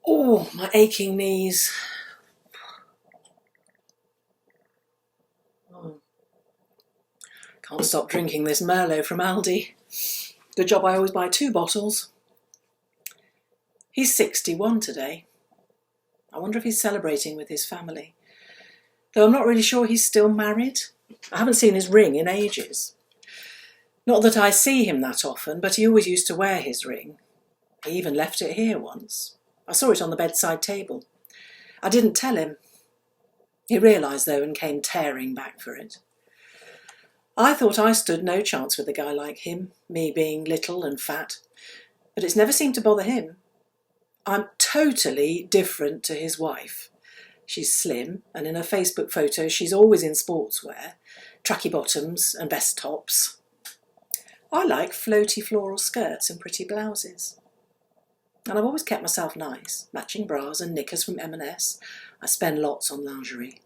Oh, my aching knees. Oh, can't stop drinking this Merlot from Aldi. Good job I always buy 2 bottles. He's 61 today. I wonder if he's celebrating with his family. Though I'm not really sure he's still married. I haven't seen his ring in ages. Not that I see him that often, but he always used to wear his ring. He even left it here once. I saw it on the bedside table. I didn't tell him. He realised, though, and came tearing back for it. I thought I stood no chance with a guy like him, me being little and fat, but it's never seemed to bother him. I'm totally different to his wife. She's slim, and in her Facebook photos she's always in sportswear, tracky bottoms and vest tops. I like floaty floral skirts and pretty blouses. And I've always kept myself nice, matching bras and knickers from M&S. I spend lots on lingerie.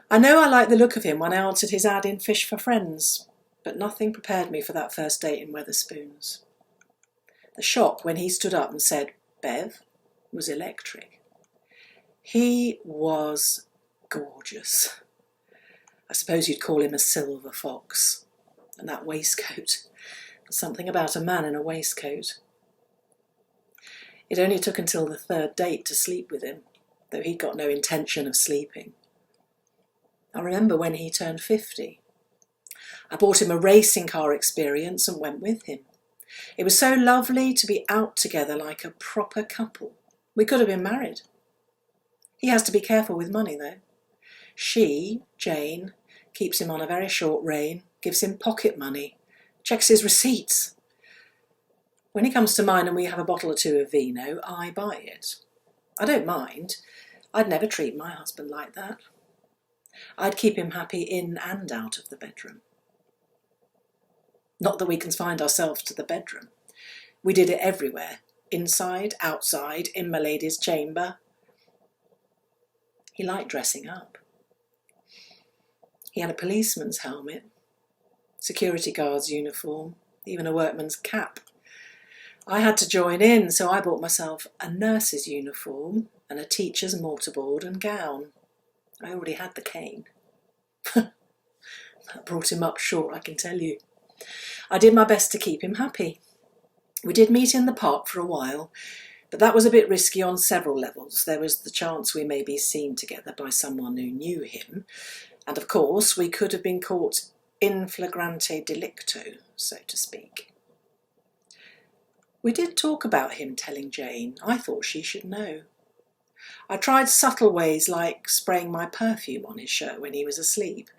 I know I liked the look of him when I answered his ad in Fish for Friends, but nothing prepared me for that first date in Wetherspoons. The shock when he stood up and said, "Bev," was electric. He was gorgeous. I suppose you'd call him a silver fox. And that waistcoat. Something about a man in a waistcoat. It only took until the 3rd date to sleep with him, though he'd got no intention of sleeping. I remember when he turned 50. I bought him a racing car experience and went with him. It was so lovely to be out together like a proper couple. We could have been married. He has to be careful with money, though. She, Jane, keeps him on a very short rein, gives him pocket money, checks his receipts. When he comes to mine and we have a bottle or 2 of vino, I buy it. I don't mind. I'd never treat my husband like that. I'd keep him happy in and out of the bedroom. Not that we confined ourselves to the bedroom. We did it everywhere, inside, outside, in my lady's chamber. He liked dressing up. He had a policeman's helmet, security guard's uniform, even a workman's cap. I had to join in, so I bought myself a nurse's uniform and a teacher's mortarboard and gown. I already had the cane. That brought him up short, I can tell you. I did my best to keep him happy. We did meet in the park for a while, but that was a bit risky on several levels. There was the chance we may be seen together by someone who knew him, and of course we could have been caught in flagrante delicto, so to speak. We did talk about him telling Jane. I thought she should know. I tried subtle ways like spraying my perfume on his shirt when he was asleep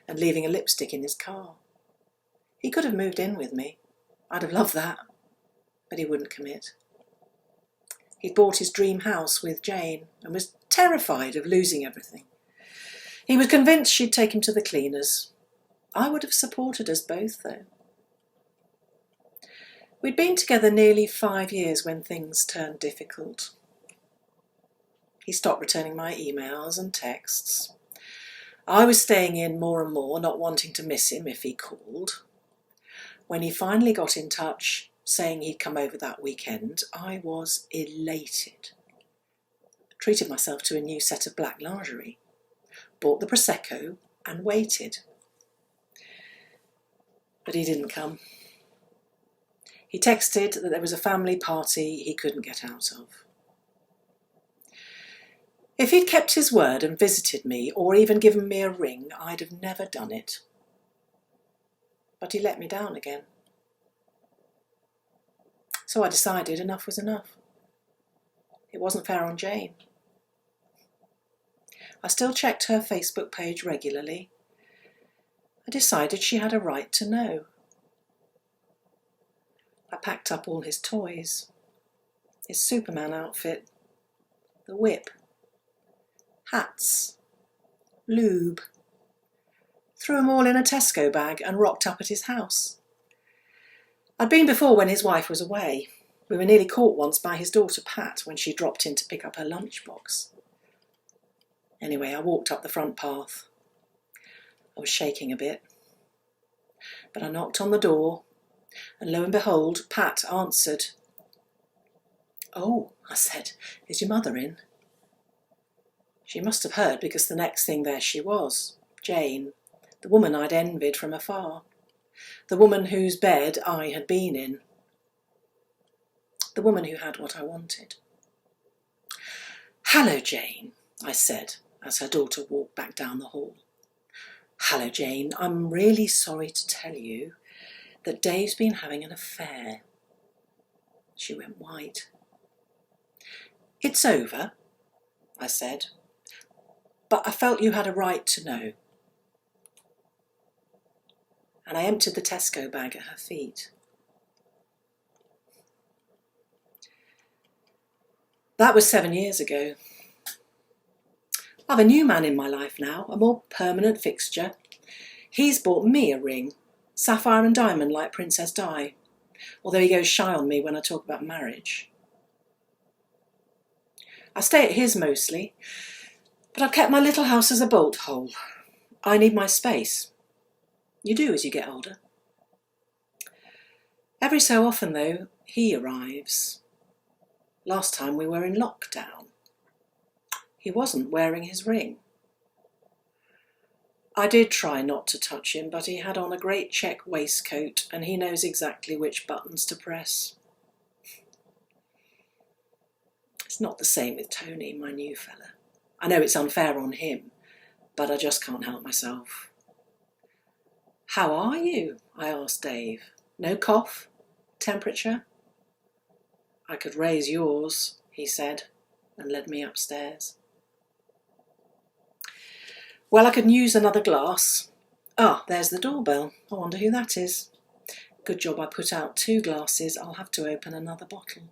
and leaving a lipstick in his car. He could have moved in with me. I'd have loved that, but he wouldn't commit. He'd bought his dream house with Jane and was terrified of losing everything. He was convinced she'd take him to the cleaners. I would have supported us both, though. We'd been together nearly 5 years when things turned difficult. He stopped returning my emails and texts. I was staying in more and more, not wanting to miss him if he called. When he finally got in touch, saying he'd come over that weekend, I was elated. Treated myself to a new set of black lingerie, bought the Prosecco and waited. But he didn't come. He texted that there was a family party he couldn't get out of. If he'd kept his word and visited me, or even given me a ring, I'd have never done it. But he let me down again. So I decided enough was enough. It wasn't fair on Jane. I still checked her Facebook page regularly. I decided she had a right to know. I packed up all his toys, his Superman outfit, the whip, hats, lube, threw them all in a Tesco bag and rocked up at his house. I'd been before when his wife was away. We were nearly caught once by his daughter Pat when she dropped in to pick up her lunchbox. Anyway, I walked up the front path. I was shaking a bit, but I knocked on the door, and lo and behold, Pat answered. "Oh, I said. "Is your mother in?" She must have heard, because the next thing there she was, Jane, the woman I'd envied from afar, the woman whose bed I had been in, the woman who had what I wanted. "Hello, Jane," I said as her daughter walked back down the hall. "Hello, Jane. I'm really sorry to tell you that Dave's been having an affair." She went white. "It's over," I said, "but I felt you had a right to know." And I emptied the Tesco bag at her feet. That was 7 years ago. I've a new man in my life now, a more permanent fixture. He's bought me a ring, sapphire and diamond like Princess Di, although he goes shy on me when I talk about marriage. I stay at his mostly, but I've kept my little house as a bolt hole. I need my space. You do as you get older. Every so often, though, he arrives. Last time we were in lockdown. He wasn't wearing his ring. I did try not to touch him, but he had on a great check waistcoat and he knows exactly which buttons to press. It's not the same with Tony, my new fella. I know it's unfair on him, but I just can't help myself. "How are you?" I asked Dave. "No cough? Temperature?" "I could raise yours," he said, and led me upstairs. "Well, I could use another glass. Ah, there's the doorbell. I wonder who that is. Good job I put out 2 glasses. I'll have to open another bottle."